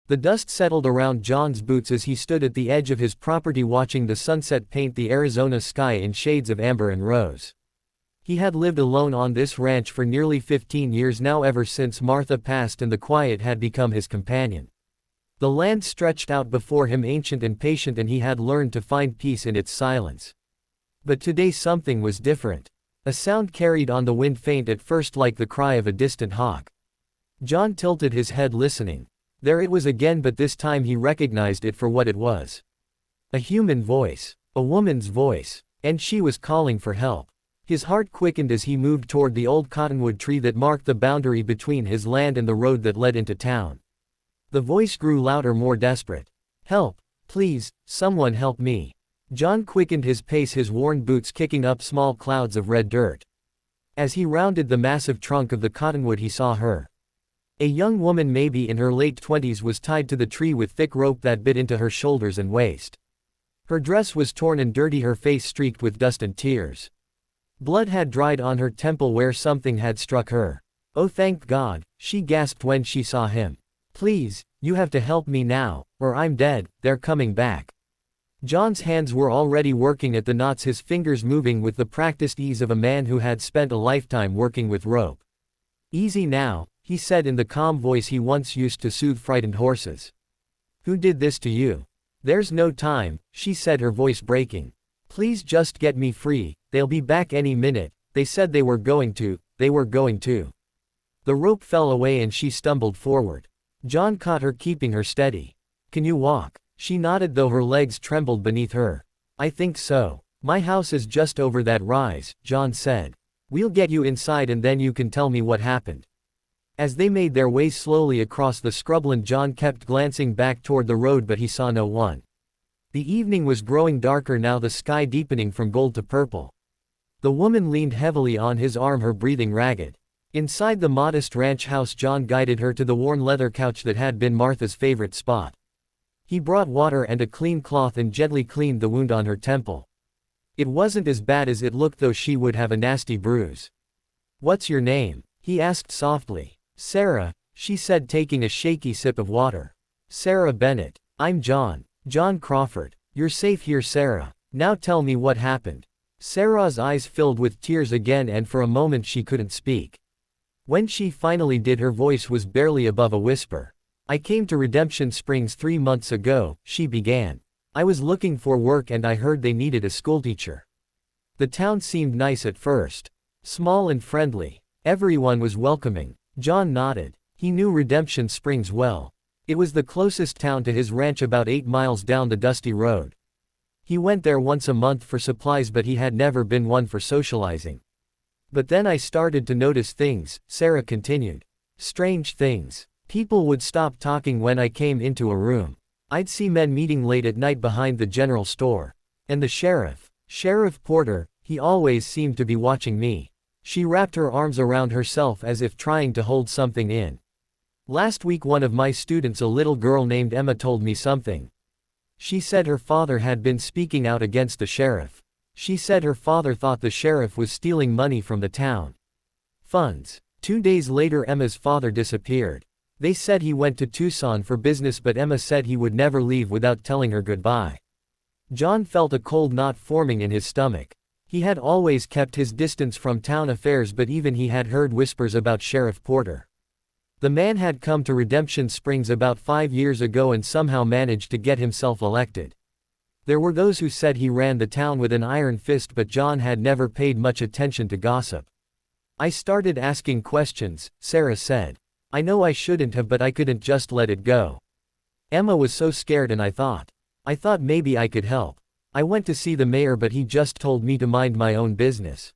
The dust settled around John's boots as he stood at the edge of his property watching the sunset paint the Arizona sky in shades of amber and rose. He had lived alone on this ranch for nearly 15 years now, ever since Martha passed, and the quiet had become his companion. The land stretched out before him, ancient and patient, and he had learned to find peace in its silence. But today something was different. A sound carried on the wind, faint at first like the cry of a distant hawk. John tilted his head, listening. There it was again, but this time he recognized it for what it was. A human voice. A woman's voice. And she was calling for help. His heart quickened as he moved toward the old cottonwood tree that marked the boundary between his land and the road that led into town. The voice grew louder, more desperate. Help, please, someone help me. John quickened his pace, his worn boots kicking up small clouds of red dirt. As he rounded the massive trunk of the cottonwood, he saw her. A young woman, maybe in her late 20s, was tied to the tree with thick rope that bit into her shoulders and waist. Her dress was torn and dirty, her face streaked with dust and tears. Blood had dried on her temple where something had struck her. Oh, thank God, she gasped when she saw him. Please, you have to help me now, or I'm dead. They're coming back. John's hands were already working at the knots, his fingers moving with the practiced ease of a man who had spent a lifetime working with rope. Easy now, he said in the calm voice he once used to soothe frightened horses. Who did this to you? There's no time, she said, her voice breaking. Please just get me free, they'll be back any minute. They said they were going to. The rope fell away and she stumbled forward. John caught her, keeping her steady. Can you walk? She nodded, though her legs trembled beneath her. I think so. My house is just over that rise, John said. We'll get you inside and then you can tell me what happened. As they made their way slowly across the scrubland, John kept glancing back toward the road, but he saw no one. The evening was growing darker now, the sky deepening from gold to purple. The woman leaned heavily on his arm, her breathing ragged. Inside the modest ranch house, John guided her to the worn leather couch that had been Martha's favorite spot. He brought water and a clean cloth and gently cleaned the wound on her temple. It wasn't as bad as it looked, though she would have a nasty bruise. What's your name? He asked softly. Sarah, she said, taking a shaky sip of water. Sarah Bennett. I'm John. John Crawford. You're safe here, Sarah. Now tell me what happened. Sarah's eyes filled with tears again, and for a moment she couldn't speak. When she finally did, her voice was barely above a whisper. I came to Redemption Springs 3 months ago, she began. I was looking for work and I heard they needed a schoolteacher. The town seemed nice at first. Small and friendly. Everyone was welcoming. John nodded. He knew Redemption Springs well. It was the closest town to his ranch, about 8 miles down the dusty road. He went there once a month for supplies, but he had never been one for socializing. But then I started to notice things, Sarah continued. Strange things. People would stop talking when I came into a room. I'd see men meeting late at night behind the general store. And the Sheriff Porter, he always seemed to be watching me. She wrapped her arms around herself as if trying to hold something in. Last week one of my students, a little girl named Emma, told me something. She said her father had been speaking out against the sheriff. She said her father thought the sheriff was stealing money from the town funds. 2 days later Emma's father disappeared. They said he went to Tucson for business, but Emma said he would never leave without telling her goodbye. John felt a cold knot forming in his stomach. He had always kept his distance from town affairs, but even he had heard whispers about Sheriff Porter. The man had come to Redemption Springs about 5 years ago and somehow managed to get himself elected. There were those who said he ran the town with an iron fist, but John had never paid much attention to gossip. I started asking questions, Sarah said. I know I shouldn't have, but I couldn't just let it go. Emma was so scared and I thought maybe I could help. I went to see the mayor, but he just told me to mind my own business.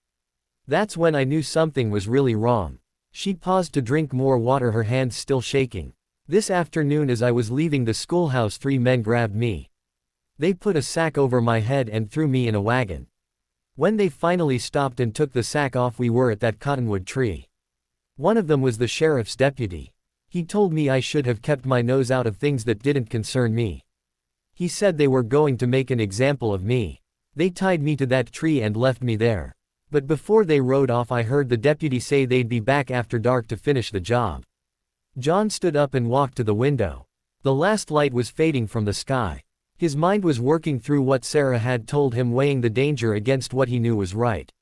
That's when I knew something was really wrong. She paused to drink more water, her hands still shaking. This afternoon as I was leaving the schoolhouse 3 men grabbed me. They put a sack over my head and threw me in a wagon. When they finally stopped and took the sack off, we were at that cottonwood tree. One of them was the sheriff's deputy. He told me I should have kept my nose out of things that didn't concern me. He said they were going to make an example of me. They tied me to that tree and left me there. But before they rode off, I heard the deputy say they'd be back after dark to finish the job. John stood up and walked to the window. The last light was fading from the sky. His mind was working through what Sarah had told him, weighing the danger against what he knew was right.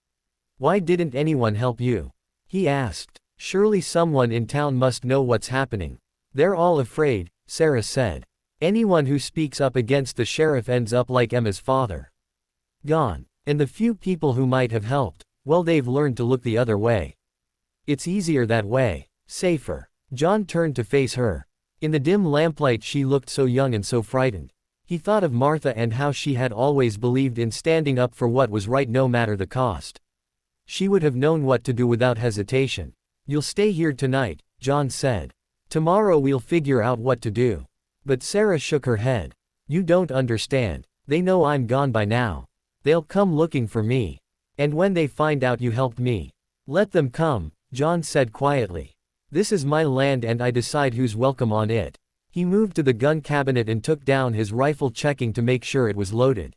"Why didn't anyone help you?" he asked. "Surely someone in town must know what's happening." "They're all afraid," Sarah said. "Anyone who speaks up against the sheriff ends up like Emma's father. Gone. And the few people who might have helped, well, they've learned to look the other way. It's easier that way. Safer." John turned to face her. In the dim lamplight she looked so young and so frightened. He thought of Martha and how she had always believed in standing up for what was right no matter the cost. She would have known what to do without hesitation. "You'll stay here tonight," John said. "Tomorrow we'll figure out what to do." But Sarah shook her head. "You don't understand. They know I'm gone by now. They'll come looking for me. And when they find out you helped me." "Let them come," John said quietly. "This is my land and I decide who's welcome on it." He moved to the gun cabinet and took down his rifle, checking to make sure it was loaded.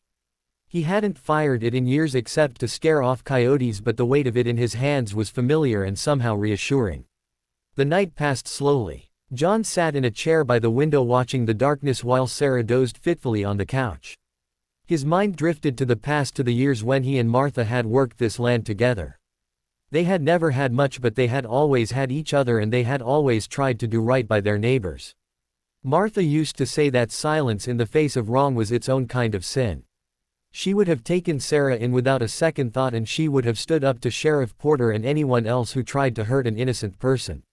He hadn't fired it in years except to scare off coyotes, but the weight of it in his hands was familiar and somehow reassuring. The night passed slowly. John sat in a chair by the window watching the darkness while Sarah dozed fitfully on the couch. His mind drifted to the past, to the years when he and Martha had worked this land together. They had never had much, but they had always had each other, and they had always tried to do right by their neighbors. Martha used to say that silence in the face of wrong was its own kind of sin. She would have taken Sarah in without a second thought, and she would have stood up to Sheriff Porter and anyone else who tried to hurt an innocent person.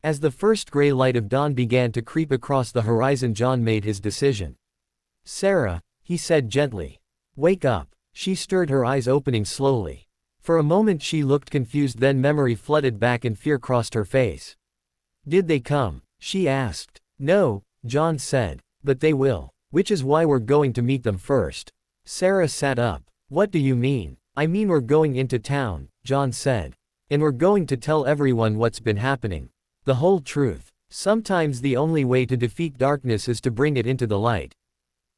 As the first gray light of dawn began to creep across the horizon, John made his decision. "Sarah," he said gently. "Wake up." She stirred, her eyes opening slowly. For a moment she looked confused, then memory flooded back and fear crossed her face. "Did they come?" she asked. "No," John said. "But they will. Which is why we're going to meet them first." Sarah sat up. "What do you mean?" "I mean we're going into town," John said. "And we're going to tell everyone what's been happening. The whole truth. Sometimes the only way to defeat darkness is to bring it into the light."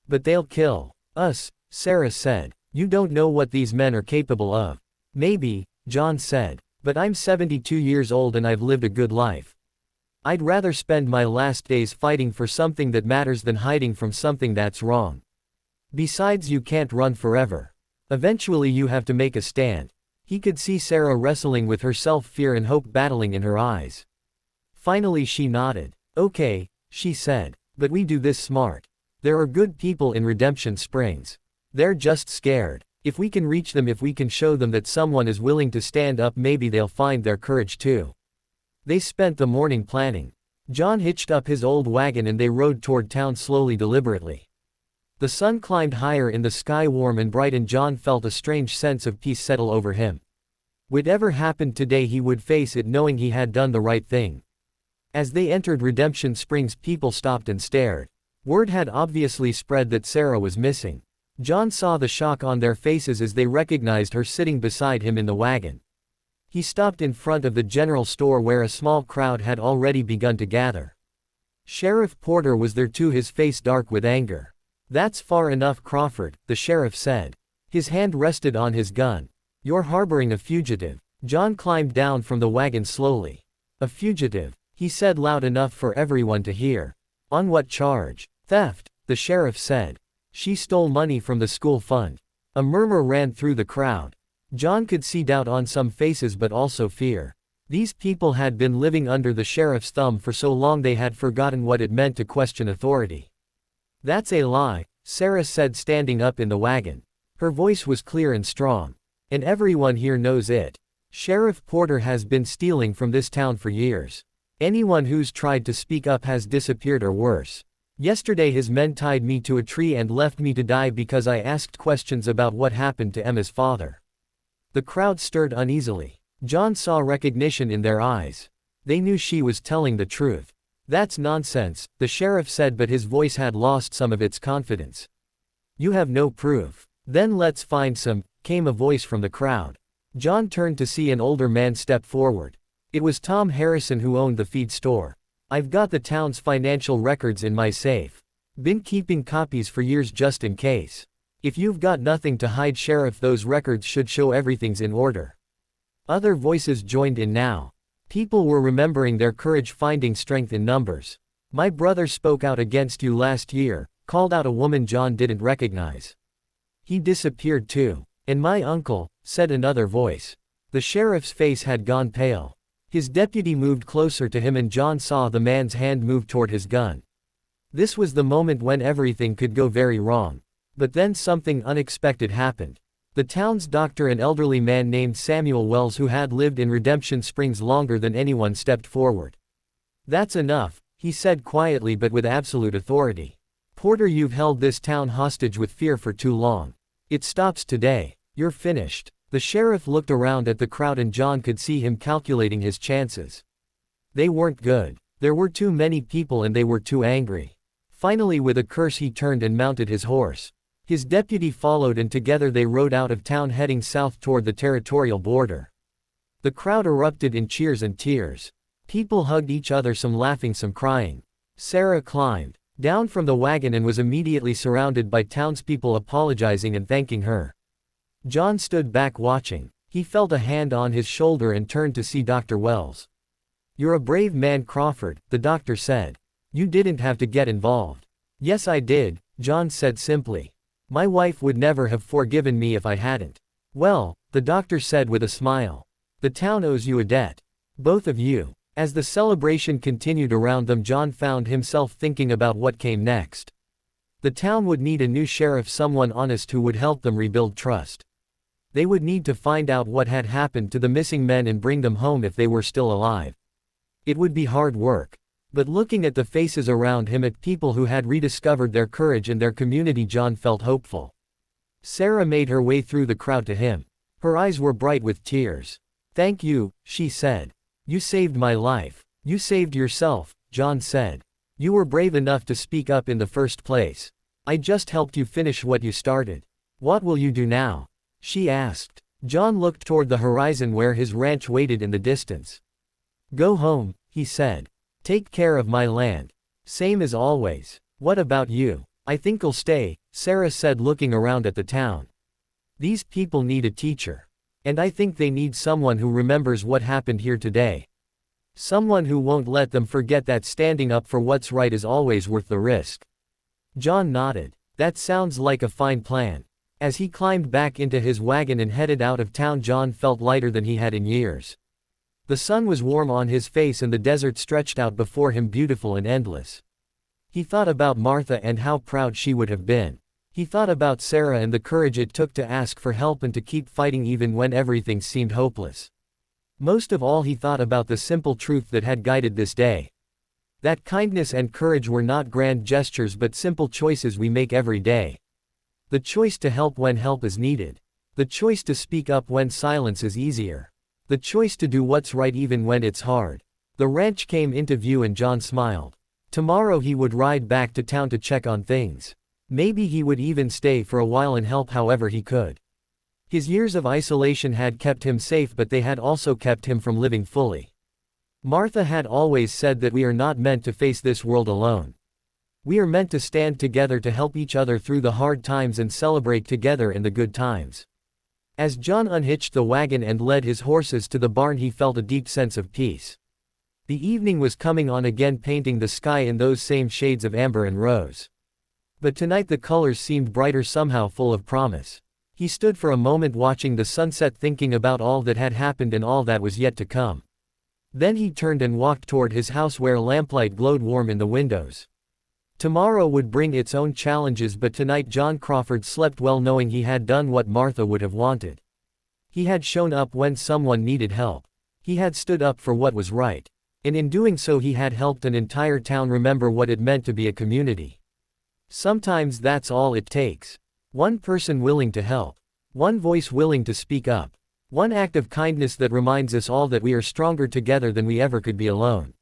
"But they'll kill us," Sarah said. "You don't know what these men are capable of." "Maybe," John said. "But I'm 72 years old and I've lived a good life. I'd rather spend my last days fighting for something that matters than hiding from something that's wrong. Besides, you can't run forever. Eventually you have to make a stand." He could see Sarah wrestling with herself, fear and hope battling in her eyes. Finally she nodded. "Okay," she said. "But we do this smart. There are good people in Redemption Springs. They're just scared. If we can reach them, if we can show them that someone is willing to stand up, maybe they'll find their courage too." They spent the morning planning. John hitched up his old wagon and they rode toward town slowly, deliberately. The sun climbed higher in the sky, warm and bright, and John felt a strange sense of peace settle over him. Whatever happened today, he would face it knowing he had done the right thing. As they entered Redemption Springs, people stopped and stared. Word had obviously spread that Sarah was missing. John saw the shock on their faces as they recognized her sitting beside him in the wagon. He stopped in front of the general store where a small crowd had already begun to gather. Sheriff Porter was there too, his face dark with anger. "That's far enough, Crawford," the sheriff said. His hand rested on his gun. "You're harboring a fugitive." John climbed down from the wagon slowly. "A fugitive," he said loud enough for everyone to hear. "On what charge?" "Theft," the sheriff said. "She stole money from the school fund." A murmur ran through the crowd. John could see doubt on some faces, but also fear. These people had been living under the sheriff's thumb for so long they had forgotten what it meant to question authority. "That's a lie," Sarah said, standing up in the wagon. Her voice was clear and strong. "And everyone here knows it. Sheriff Porter has been stealing from this town for years. Anyone who's tried to speak up has disappeared or worse. Yesterday his men tied me to a tree and left me to die because I asked questions about what happened to Emma's father." The crowd stirred uneasily. John saw recognition in their eyes. They knew she was telling the truth. "That's nonsense," the sheriff said, but his voice had lost some of its confidence. "You have no proof." "Then let's find some," came a voice from the crowd. John turned to see an older man step forward. It was Tom Harrison, who owned the feed store. "I've got the town's financial records in my safe. Been keeping copies for years just in case. If you've got nothing to hide, Sheriff, those records should show everything's in order." Other voices joined in now. People were remembering their courage, finding strength in numbers. My brother spoke out against you last year, called out a woman John didn't recognize. He disappeared too. And my uncle, said another voice. The sheriff's face had gone pale. His deputy moved closer to him and John saw the man's hand move toward his gun. This was the moment when everything could go very wrong. But then something unexpected happened. The town's doctor, an elderly man named Samuel Wells who had lived in Redemption Springs longer than anyone, stepped forward. That's enough, he said quietly but with absolute authority. Porter, you've held this town hostage with fear for too long. It stops today. You're finished. The sheriff looked around at the crowd and John could see him calculating his chances. They weren't good. There were too many people and they were too angry. Finally, with a curse, he turned and mounted his horse. His deputy followed and together they rode out of town heading south toward the territorial border. The crowd erupted in cheers and tears. People hugged each other, some laughing, some crying. Sarah climbed down from the wagon and was immediately surrounded by townspeople apologizing and thanking her. John stood back watching. He felt a hand on his shoulder and turned to see Dr. Wells. You're a brave man, Crawford, the doctor said. You didn't have to get involved. Yes, I did, John said simply. My wife would never have forgiven me if I hadn't. Well, the doctor said with a smile. The town owes you a debt. Both of you. As the celebration continued around them, John found himself thinking about what came next. The town would need a new sheriff, someone honest who would help them rebuild trust. They would need to find out what had happened to the missing men and bring them home if they were still alive. It would be hard work. But looking at the faces around him, at people who had rediscovered their courage and their community, John felt hopeful. Sarah made her way through the crowd to him. Her eyes were bright with tears. Thank you, she said. You saved my life. You saved yourself, John said. You were brave enough to speak up in the first place. I just helped you finish what you started. What will you do now? She asked. John looked toward the horizon where his ranch waited in the distance. Go home, he said. Take care of my land. Same as always. What about you? I think I'll stay, Sarah said, looking around at the town. These people need a teacher. And I think they need someone who remembers what happened here today. Someone who won't let them forget that standing up for what's right is always worth the risk. John nodded. That sounds like a fine plan. As he climbed back into his wagon and headed out of town, John felt lighter than he had in years. The sun was warm on his face and the desert stretched out before him, beautiful and endless. He thought about Martha and how proud she would have been. He thought about Sarah and the courage it took to ask for help and to keep fighting even when everything seemed hopeless. Most of all, he thought about the simple truth that had guided this day. That kindness and courage were not grand gestures but simple choices we make every day. The choice to help when help is needed. The choice to speak up when silence is easier. The choice to do what's right even when it's hard. The ranch came into view and John smiled. Tomorrow he would ride back to town to check on things. Maybe he would even stay for a while and help however he could. His years of isolation had kept him safe, but they had also kept him from living fully. Martha had always said that we are not meant to face this world alone. We are meant to stand together to help each other through the hard times and celebrate together in the good times. As John unhitched the wagon and led his horses to the barn, he felt a deep sense of peace. The evening was coming on again, painting the sky in those same shades of amber and rose. But tonight the colors seemed brighter, somehow full of promise. He stood for a moment watching the sunset, thinking about all that had happened and all that was yet to come. Then he turned and walked toward his house where lamplight glowed warm in the windows. Tomorrow would bring its own challenges, but tonight John Crawford slept well knowing he had done what Martha would have wanted. He had shown up when someone needed help. He had stood up for what was right. And in doing so he had helped an entire town remember what it meant to be a community. Sometimes that's all it takes. One person willing to help. One voice willing to speak up. One act of kindness that reminds us all that we are stronger together than we ever could be alone.